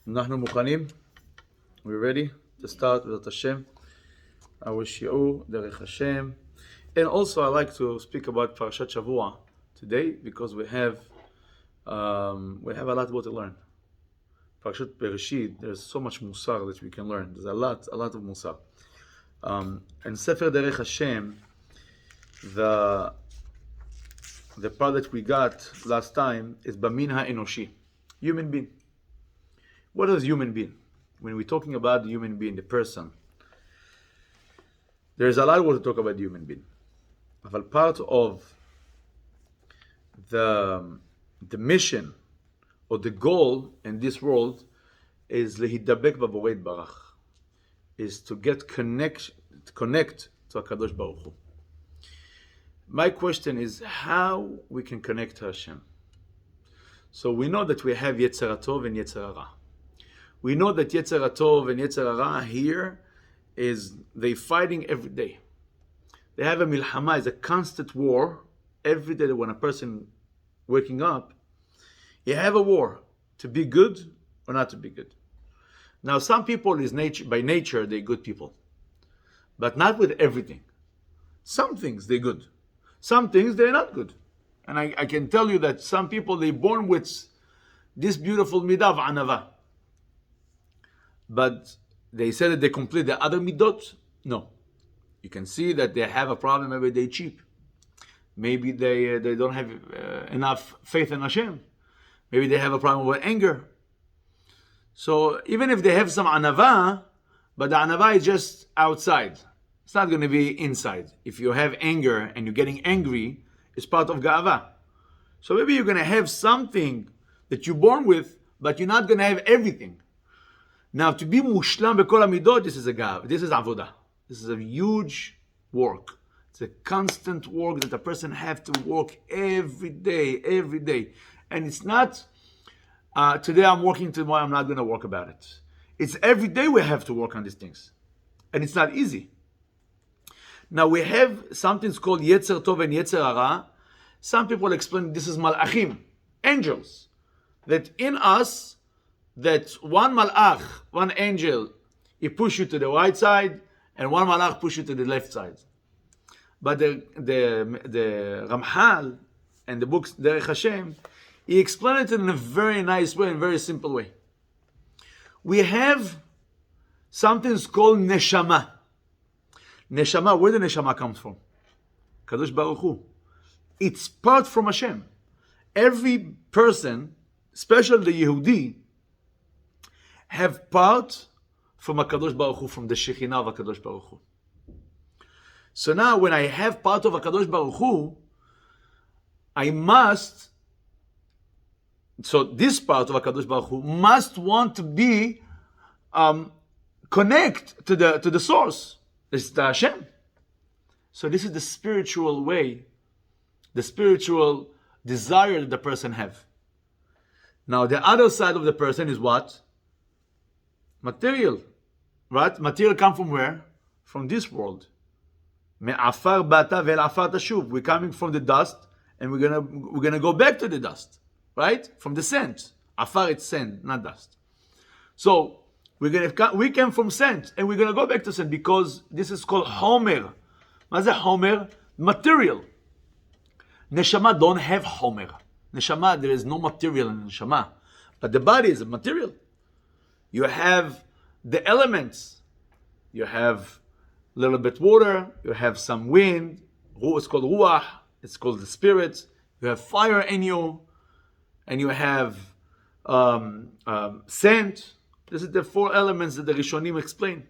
אנחנו מוכנים? We're ready to start with Hashem, our shiur, Derech Hashem. And also I like to speak about Parashat Shavua today because we have a lot more to learn. Parashat Bereshit, there's so much musar that we can learn. There's a lot of musar. And Sefer Derech Hashem, the part that we got last time is Bamin HaEnoshi, human being. What is human being? When we're talking about the human being, the person, there's a lot more to talk about the human being. But part of the mission or the goal in this world is lehidabek b'borei barach, is to connect to HaKadosh Baruch Hu. My question is how we can connect to Hashem. So we know that we have Yetzer HaTov and Yetzer Hara. We know that Yetzer HaTov and Yetzer Hara here is they fighting every day. They have a milchama, is a constant war. Every day when a person waking up, you have a war to be good or not to be good. Now some people by nature they're good people, but not with everything. Some things they're good, some things they're not good. And I can tell you that some people they're born with this beautiful midah of anava, but they say that they complete the other midot. No, you can see that they have a problem. Maybe they're cheap. Maybe they don't have enough faith in Hashem. Maybe they have a problem with anger. So even if they have some anava, but the anava is just outside, it's not going to be inside. If you have anger and you're getting angry, it's part of ga'ava. So maybe you're going to have something that you're born with, but you're not going to have everything. Now, to be mushlam b'kol hamidot, this is a gav. This is avodah. This is a huge work. It's a constant work that a person has to work every day. And it's not, today I'm working, tomorrow I'm not going to work about it. It's every day we have to work on these things. And it's not easy. Now, we have something called Yetzer Tov and Yetzer Hara. Some people explain this is malachim, angels. That in us, that one malach, one angel, he push you to the right side, and one malach push you to the left side. But the Ramchal and the books Derech Hashem, he explained it in a very nice way, in a very simple way. We have something called neshama. Neshama, where the neshama comes from? Kadosh Baruch Hu. It's part from Hashem. Every person, especially the Yehudi, have part from HaKadosh Baruch Hu, from the Shekhinah of HaKadosh Baruch Hu. So now when I have part of HaKadosh Baruch Hu, so this part of HaKadosh Baruch Hu must want to be connect to the source. It's the Hashem. So this is the spiritual way, the spiritual desire that the person have. Now the other side of the person is what? Material, right? Material come from where? From this world. Me'afar bata ve'el afar tashuv. We're coming from the dust, and we're gonna go back to the dust, right? From the sand. Afar, it's sand, not dust. So we came from sand, and we're gonna go back to sand because this is called homer. What's a homer? Material. Neshama don't have homer. Neshama, there is no material in neshama, but the body is a material. You have the elements. You have a little bit water. You have some wind. It's called ruach. It's called the spirit. You have fire in you. And you have scent. This is the four elements that the Rishonim explain.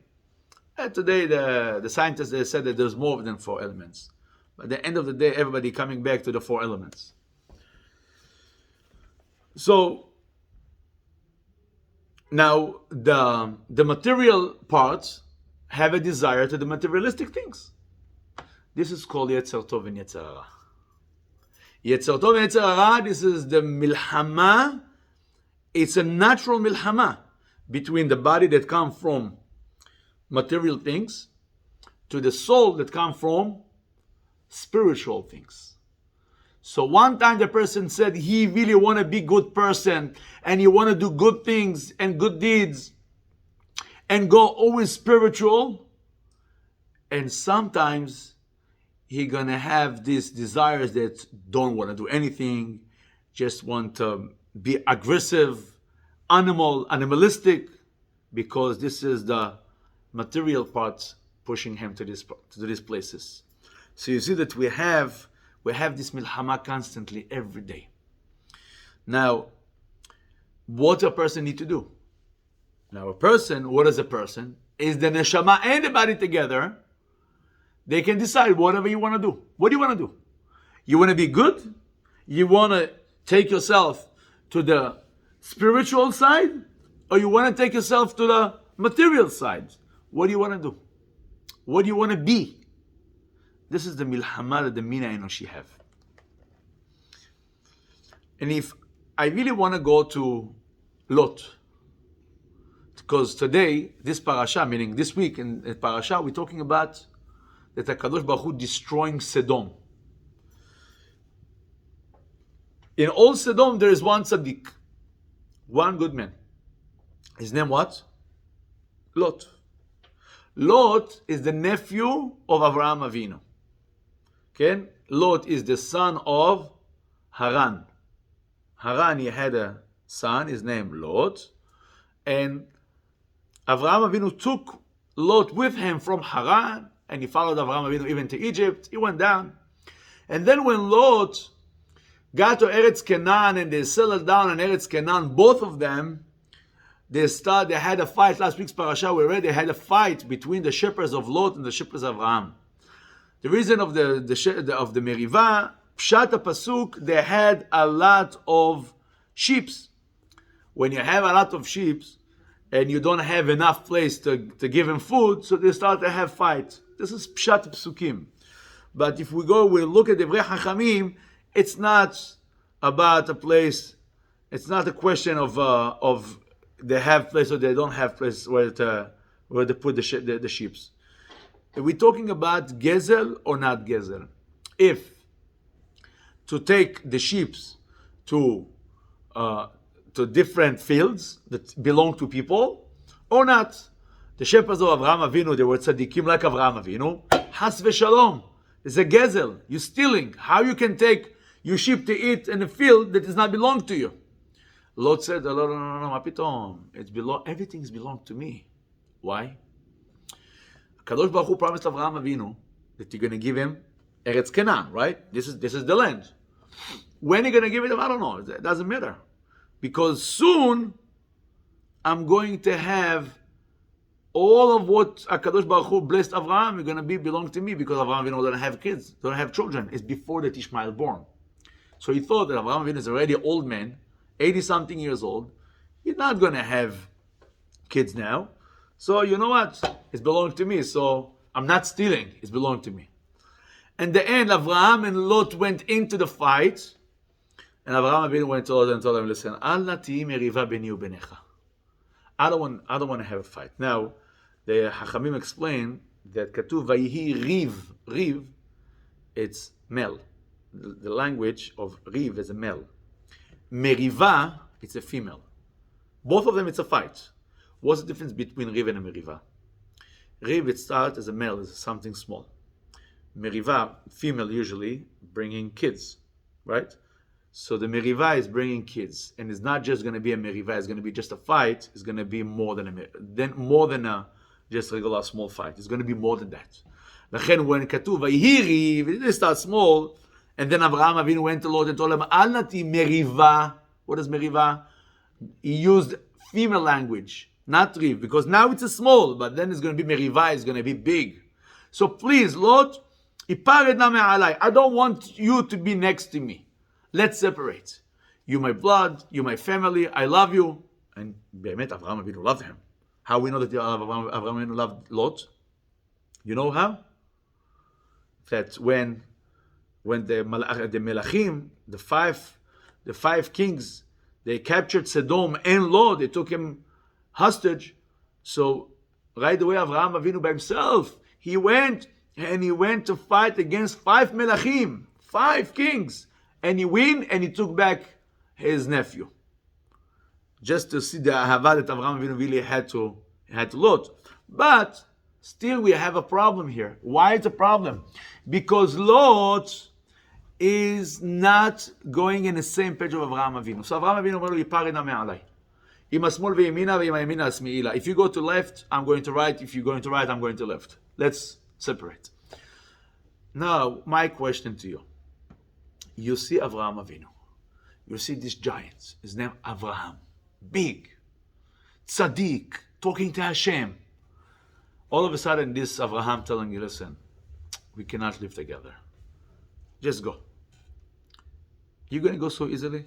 And today the scientists they said that there's more than four elements. But at the end of the day, everybody coming back to the four elements. So now, the material parts have a desire to the materialistic things. This is called Yetzer Tov and Yetzer Hara. Yetzer Tov and Yetzer Hara, this is the milchama. It's a natural milchama between the body that comes from material things to the soul that comes from spiritual things. So one time the person said he really want to be good person and he want to do good things and good deeds and go always spiritual. And sometimes he gonna have these desires that don't want to do anything, just want to be aggressive, animalistic, because this is the material part pushing him to these places. So you see that we have this milhama constantly every day. Now, what a person need to do? Now, a person, what is a person? Is the neshama and the body together. They can decide whatever you want to do. What do you want to do? You want to be good? You want to take yourself to the spiritual side? Or you want to take yourself to the material side? What do you want to do? What do you want to be? This is the milhama that the mina enoshi have. And if I really want to go to Lot, because today, this parasha, meaning this week in parasha, we're talking about that HaKadosh Baruch Hu destroying Sodom. In all Sodom, there is one tzaddik, one good man. His name what? Lot. Lot is the nephew of Avraham Avinu. Okay? Lot is the son of Haran. Haran, he had a son, his name Lot, and Avraham Avinu took Lot with him from Haran, and he followed Avraham Avinu even to Egypt. He went down. And then when Lot got to Eretz Canaan and they settled down in Eretz Canaan, both of them, they had a fight. Last week's parasha, we read they had a fight between the shepherds of Lot and the shepherds of Avraham. The reason of the Meriva, Pshat Pasuk, they had a lot of sheep. When you have a lot of sheep and you don't have enough place to give them food, so they start to have fight. This is Pshat Psukim. But if we look at the Devrei Chachamim, it's not about a place. It's not a question of they have place or they don't have place where to put the sheep. Are we talking about gezel or not gezel? If to take the sheep to different fields that belong to people, or not. The shepherds of Avraham Avinu, they were tzaddikim like Avraham Avinu. Has v'shalom. It's a gezel. You're stealing. How you can take your sheep to eat in a field that does not belong to you? Lot said, no, ma pitom. Everything's belong to me. Why? Kadosh Baruch Hu promised Avraham Avinu that you're going to give him Eretz Canaan, right? This is the land. When you're going to give it him, I don't know. It doesn't matter. Because soon, I'm going to have all of what HaKadosh Baruch Hu blessed Avraham is going to belong to me, because Avraham Avinu don't have kids, don't have children. It's before that Ishmael born. So he thought that Avraham Avinu is already an old man, 80-something years old. He's not going to have kids now. So you know what? It's belonging to me. So I'm not stealing. It's belonging to me. In the end, Avraham and Lot went into the fight. And Avraham Avinu went to Lot and told him, listen, Al nati meriva beni ubenecha. I don't want to have a fight. Now, the Hachamim explain that Katuv Vayihi Riv. Riv, it's male. The language of Riv is a male. Meriva, it's a female. Both of them, it's a fight. What's the difference between Riv and a Meriva? Riv, it starts as a male, as something small. Meriva, female usually, bringing kids, right? So the Meriva is bringing kids, and it's not just going to be a Meriva. It's going to be just a fight. It's going to be more than a just regular small fight. It's going to be more than that. Lachen, when Katuv Vayiri, it starts small, and then Avraham Avinu went to Lot and told him, Al nati Meriva. What is Meriva? He used female language, not Riv, because now it's a small, but then it's going to be Meriva. It's going to be big. So please, Lot, Ipared na me'alai. I don't want you to be next to me. Let's separate. You my blood, you my family, I love you. And באמת, Avraham Avinu loved him. How we know that Avraham Avinu loved Lot? You know how? That when the Melachim, the five kings, they captured Sodom and Lot, they took him hostage. So right away, Avraham Avinu by himself, he went to fight against 5 Melachim, 5 kings. And he win, and he took back his nephew. Just to see the ahava that Avraham Avinu really had to Lot. But still we have a problem here. Why it's a problem? Because Lot is not going in the same page of Avraham Avinu. So Avraham Avinu אומר לו, ייפרד נא מעלי. עם השמאל וימינה ועם הימינה השמאלי לה. If you go to left, I'm going to right. If you're going to right, I'm going to left. Let's separate. Now, my question to you. You see Avraham Avinu. You see this giant. His name Avraham. Big. Tzaddik. Talking to Hashem. All of a sudden, this Avraham telling you, listen, we cannot live together. Just go. You're going to go so easily?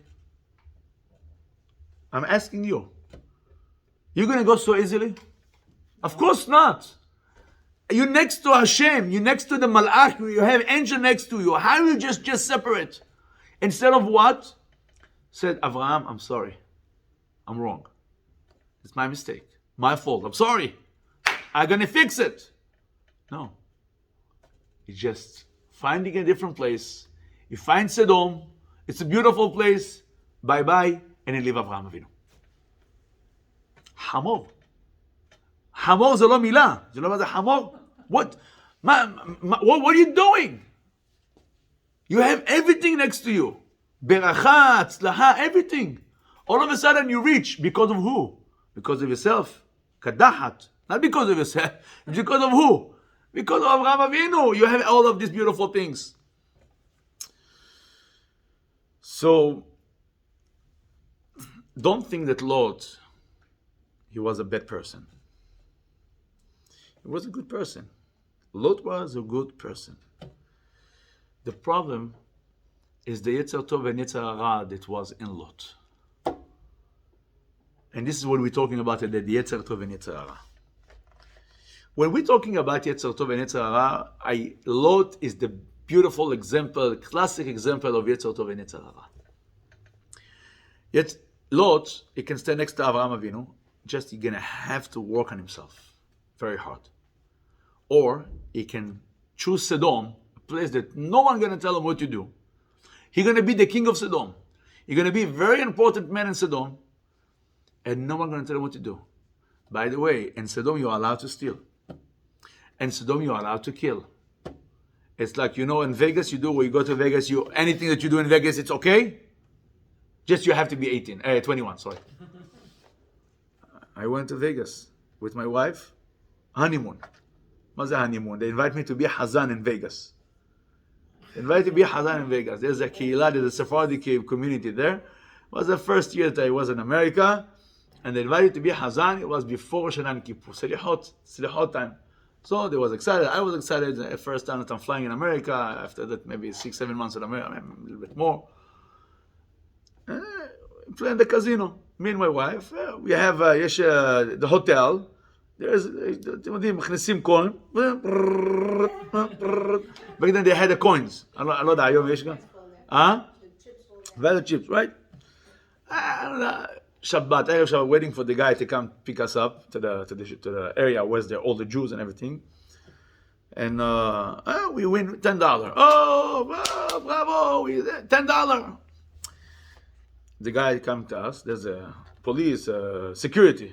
I'm asking you. You're going to go so easily? Of course not. You're next to Hashem. You're next to the Malach. You have angel next to you. How you just separate? Instead of what? Said, Avraham, I'm sorry. I'm wrong. It's my mistake. My fault. I'm sorry. I'm going to fix it. No. It's just finding a different place. You find Sodom. It's a beautiful place. Bye-bye. And then leave Avraham Avinu. חמור. חמור זה לא מילה. זה לא מה זה חמור. What are you doing? You have everything next to you. ברכה, הצלחה, everything. All of a sudden you reach because of who? Because of yourself. קדחת. Not because of yourself. Because of who? Because of Avraham Avinu. You have all of these beautiful things. So, don't think that Lot, he was a bad person. He was a good person. Lot was a good person. The problem is the Yetzer Tov and Yetzer Hara that was in Lot. And this is what we're talking about today, the Yetzer Tov and Yetzer Hara. When we're talking about Yetzer Tov and Yetzer Hara, Lot is the beautiful example, classic example of Yetzer Tov and Yetzer Hara. Yet Lot, he can stand next to Avraham Avinu, just he's gonna have to work on himself very hard. Or he can choose Sodom, a place that no one's gonna tell him what to do. He's gonna be the king of Sodom. He's gonna be a very important man in Sodom, and no one's gonna tell him what to do. By the way, in Sodom you're allowed to steal. In Sodom you're allowed to kill. It's like, in Vegas, when you go to Vegas, anything that you do in Vegas, it's okay. Just you have to be 21, sorry. I went to Vegas with my wife, honeymoon. What's a honeymoon? They invite me to be Hazan in Vegas. There's a Keilah, there's a Sephardi community there. It was the first year that I was in America, and they invited to be Hazan. It was before Shana and Kippur, Selichot time. So they was excited. I was excited the first time that I'm flying in America. After that, maybe 6-7 months in America, maybe a little bit more. Playing the casino. Me and my wife, we have the hotel. There's, אתם יודעים, מכניסים coin. Back then they had the coins. I לא יודע, היום יש גם. Value chips, right? Shabbat, Erev Shabbat, waiting for the guy to come pick us up to the area where there all the Jews and everything. And we win $10. Oh, bravo, $10. The guy come to us. There's a police, security.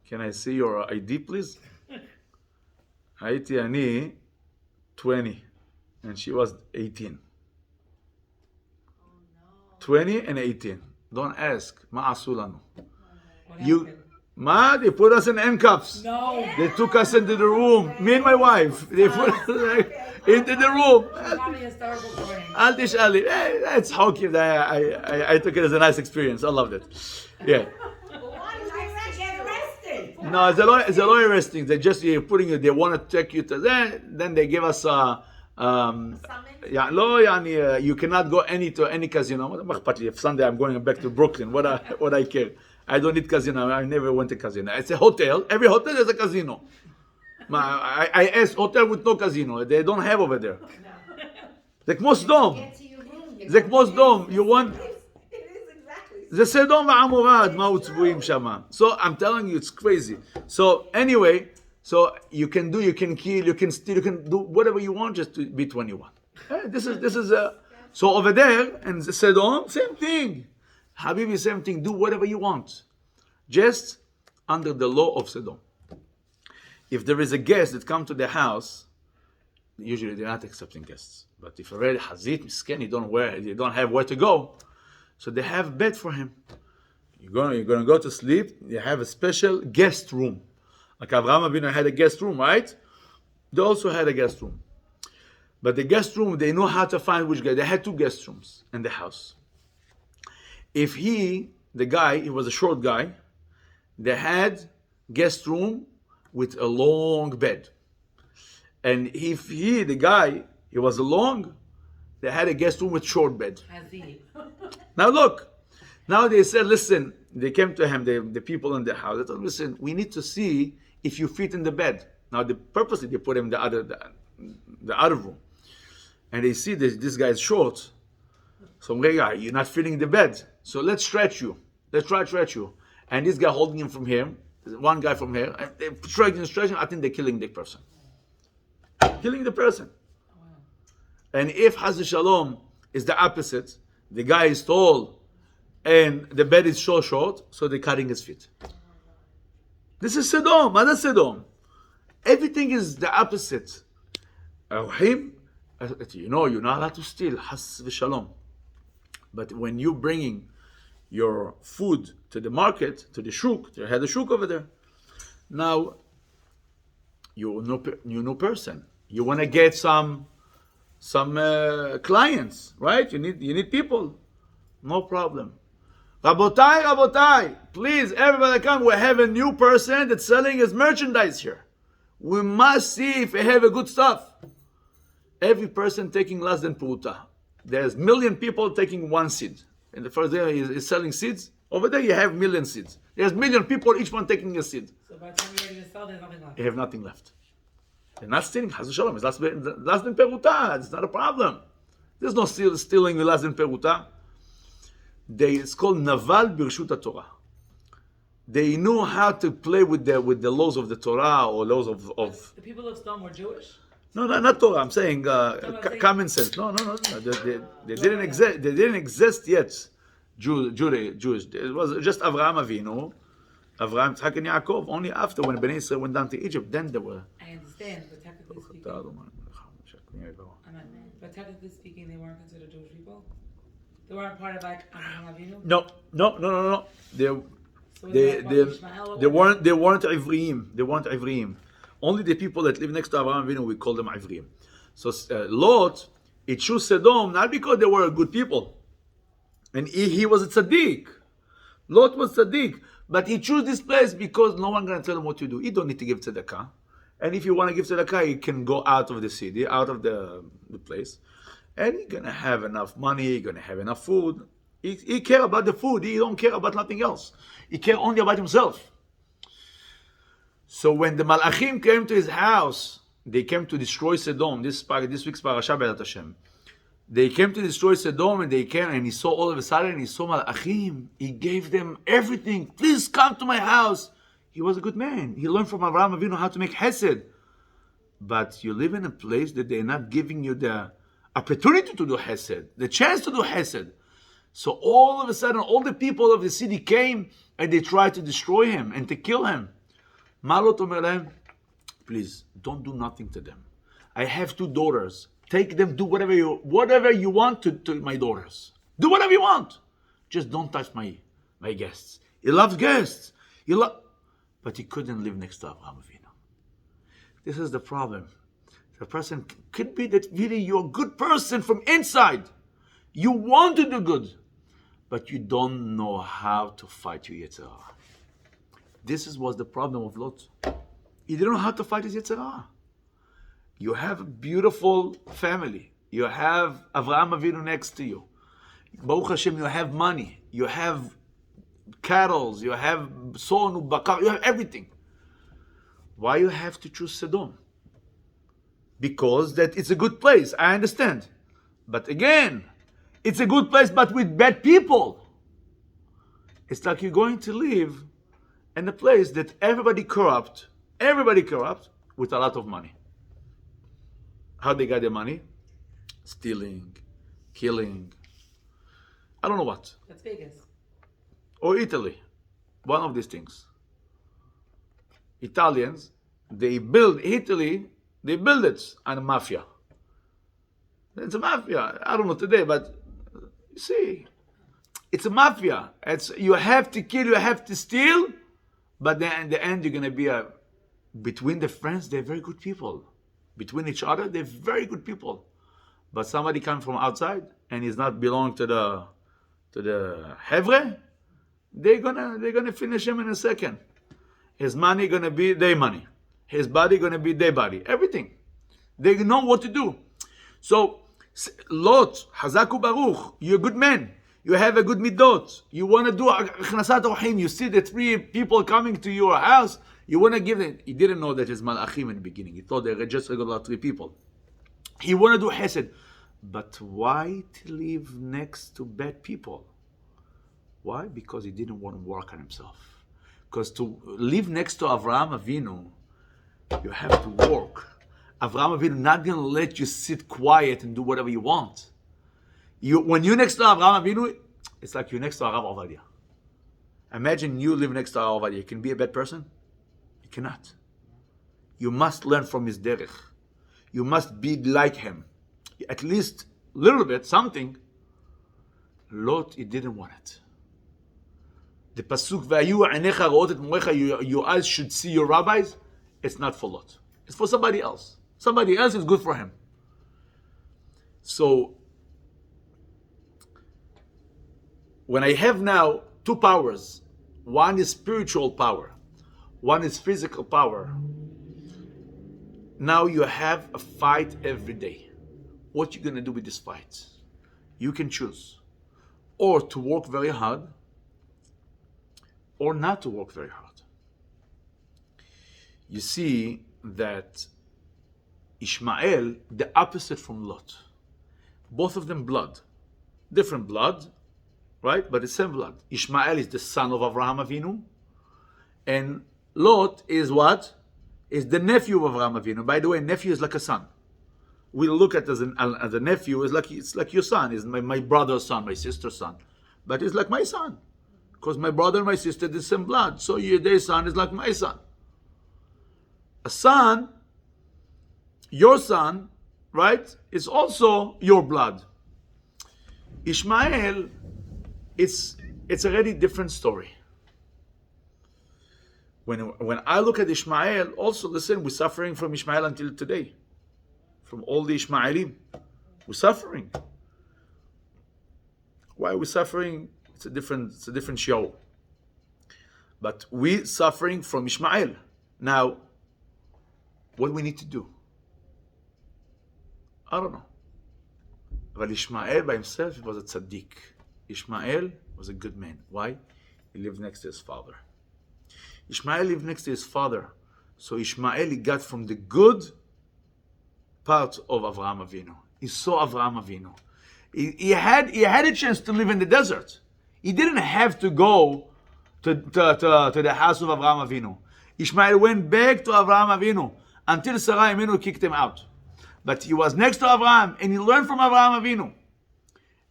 Can I see your ID, please? הייתי אני 20, and she was 18. 20 and 18. Don't ask. מה עשו לנו? They put us in handcuffs. No. They took us into the room. Me and my wife. They put us into the room. אל תשאל לי. It's hockey. I took it as a nice experience. I loved it. Yeah. Why did you get arrested? No, it's a law arresting. They just putting you. They want to take you to there. Then they give us you cannot go to any casino. If Sunday I'm going back to Brooklyn, what I care? I don't need casino. I never went to casino. It's a hotel. Every hotel has a casino. I asked hotel with no casino. They don't have over there. זה כמו סדום. זה כמו סדום. You want... זה סדום ועמורה, מה הוא צבועים שם. So I'm telling you, it's crazy. So anyway, so you can kill, you can steal, you can do whatever you want just to be 21. This is So over there, and Sodom, same thing. Habibi, same thing. Do whatever you want. Just under the law of Sodom. If there is a guest that come to the house, usually they're not accepting guests. But if already Hazit, Misken, you don't have where to go, so they have bed for him. You're going to go to sleep. You have a special guest room. Like Avraham Avinu had a guest room, right? They also had a guest room. But the guest room, they know how to find which guy. They had 2 guest rooms in the house. If the guy, he was a short guy, they had guest room with a long bed. And if the guy, he was long, they had a guest room with short bed. Now look, now they said, listen, they came to him, the people in the house, they told him, listen, we need to see if you fit in the bed. Now purposely they put him in the other room. And they see this guy is short. So you're not fitting in the bed. So let's stretch you. Let's try to stretch you. And this guy holding him from here, one guy from here, and they're stretching, I think they're killing the person. Killing the person. And if Haz Shalom is the opposite, the guy is tall and the bed is so short, so they're cutting his feet. This is Sodom. What is Sodom? Everything is the opposite. Him, you're not allowed to steal. Haz Shalom. But when you're bringing your food to the market, to the shuk, you had a shuk over there. Now, you're no person. You want to get some clients, right? You need people. No problem. Rabotai, please, everybody come. We have a new person that's selling his merchandise here. We must see if we have a good stuff. Every person taking less than Puruta. There's 1 million people taking 1 seed. In the first day he's selling seeds. Over there you have 1 million seeds. There's 1 million people, each one taking a seed. So by the time you're ready to sell, there's nothing left. You have nothing left. They're not stealing. Chas v'shalom. It's less than Peruta. It's not a problem. There's no stealing less than Peruta. It's called Naval Birshut Torah. They knew how to play with the laws of the Torah or laws of The people of Sodom were Jewish? No, not Torah. I'm saying common sense. No. They didn't exist. They didn't exist yet. Jewish. It was just Avraham Avinu, Avraham, Yitzhak, and Yaakov. Only after when Bnei Israel went down to Egypt, then they were. I understand, but technically speaking, they weren't considered Jewish people. They weren't part of like Avraham Avinu. No. They weren't Ivriim. They weren't Ivriim. Only the people that live next to Avraham Avinu, we call them Ivriim. So Lot, he chose Sodom not because they were good people. And he was a tzaddik. Lot was tzaddik. But he chose this place because no one going to tell him what to do. He don't need to give tzedakah. And if you want to give tzedakah, you can go out of the city, out of the place. And you're going to have enough money, you're going to have enough food. He care about the food. He don't care about nothing else. He care only about himself. So when the Malachim came to his house, they came to destroy Sodom. This week's Parashat B'ezrat Hashem. They came to destroy Sodom, and they came, and he saw all of a sudden, he saw Malachim. He gave them everything. Please come to my house. He was a good man. He learned from Avraham Avinu how to make Hesed. But you live in a place that they're not giving you the opportunity to do Hesed, the chance to do Hesed. So all of a sudden, all the people of the city came, and they tried to destroy him and to kill him. Malot Omer lehem, please, don't do nothing to them. I have 2 daughters. Take them, do whatever you want to my daughters. Do whatever you want. Just don't touch my guests. He loves guests. But he couldn't live next to Avraham Avinu. This is the problem. The person could be that really you're a good person from inside. You want to do good. But you don't know how to fight your Yetzer Hara. This was the problem of Lot. He didn't know how to fight his Yetzer Hara. You have a beautiful family. You have Avraham Avinu next to you. Baruch Hashem, you have money. You have cattle. You have son, bakar. You have everything. Why you have to choose Sodom? Because that it's a good place. I understand. But again, it's a good place, but with bad people. It's like you're going to live in a place that everybody corrupt with a lot of money. How they got their money? Stealing, killing, I don't know what. That's Vegas. Or Italy, one of these things. Italians, they build Italy, they build it on a mafia. It's a mafia. I don't know today, but you see, it's a mafia. It's you have to kill, you have to steal, but then in the end you're gonna be between the friends, they're very good people. Between each other, they're very good people. But somebody comes from outside and he's not belong to the Hevre, they're gonna finish him in a second. His money gonna be their money. His body gonna be their body. Everything. They know what to do. So, Lot, Hazaku Baruch, you're a good man. You have a good midot. You want to do achnasat orchim. You see the 3 people coming to your house. You want to give them. He didn't know that it's malachim in the beginning. He thought they were just regular 3 people. He want to do chesed. But why to live next to bad people? Why? Because he didn't want to work on himself. Because to live next to Avraham Avinu, you have to work. Avraham Avinu not going to let you sit quiet and do whatever you want. When you're next to Avraham Avinu, it's like you're next to Arav Ovadia. Imagine you live next to Arav Ovadia. You can be a bad person? You cannot. You must learn from his derech. You must be like him. At least a little bit, something. Lot, he didn't want it. The pasuk, "V'ayu einecha ro'ot et morecha," your eyes should see your rabbis. It's not for Lot. It's for somebody else. Somebody else is good for him. So, when I have now 2 powers, one is spiritual power, one is physical power. Now you have a fight every day. What you gonna do with this fight? You can choose, or to work very hard, or not to work very hard. You see that Ishmael, the opposite from Lot. Both of them blood. Different blood, right? But the same blood. Ishmael is the son of Avraham Avinu. And Lot is what? Is the nephew of Avraham Avinu. By the way, nephew is like a son. We look at as a nephew, it's like your son. Is my brother's son, my sister's son. But it's like my son. Because my brother and my sister are the same blood. So their son is like my son. A son, your son, right, is also your blood. Ishmael, it's already different story. When I look at Ishmael, also listen, we're suffering from Ishmael until today. From all the Ishmaelim. We're suffering. Why are we suffering? It's a different show. But we suffering from Ishmael. Now, what do we need to do? I don't know. But Ishmael by himself, he was a tzaddik. Ishmael was a good man. Why? He lived next to his father. Ishmael lived next to his father. So Ishmael, he got from the good part of Avraham Avinu. He saw Avraham Avinu. He had a chance to live in the desert. He didn't have to go to the house of Avraham Avinu. Ishmael went back to Avraham Avinu until Sarah Avinu kicked him out. But he was next to Avraham and he learned from Avraham Avinu.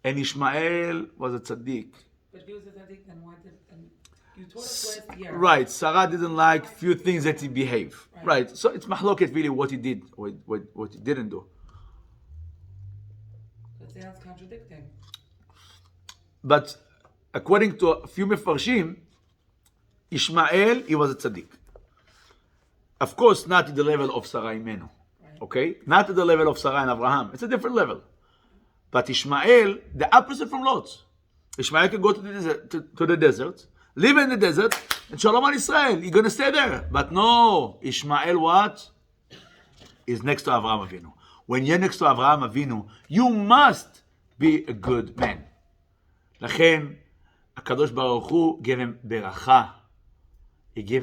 And Ishmael was a tzaddik. But if he was a tzaddik, then why did you taught us last year? Right, Sarah didn't like few things that he behaved. Right. So it's mahloket really what he did, what he didn't do. That sounds contradicting. But according to a few mefarshim, Ishmael, he was a tzaddik. Of course, not to the level of Sarah Imenu. Okay? Not to the level of Sarah and Abraham. It's a different level. But Ishmael, the opposite from Lot. Ishmael can go to the desert, live in the desert, and Shalom al Israel. You're going to stay there. But no, Ishmael what? Is next to Avraham Avinu. When you're next to Avraham Avinu, you must be a good man. לכן, הקדוש ברוך הוא gave him ברכה. He gave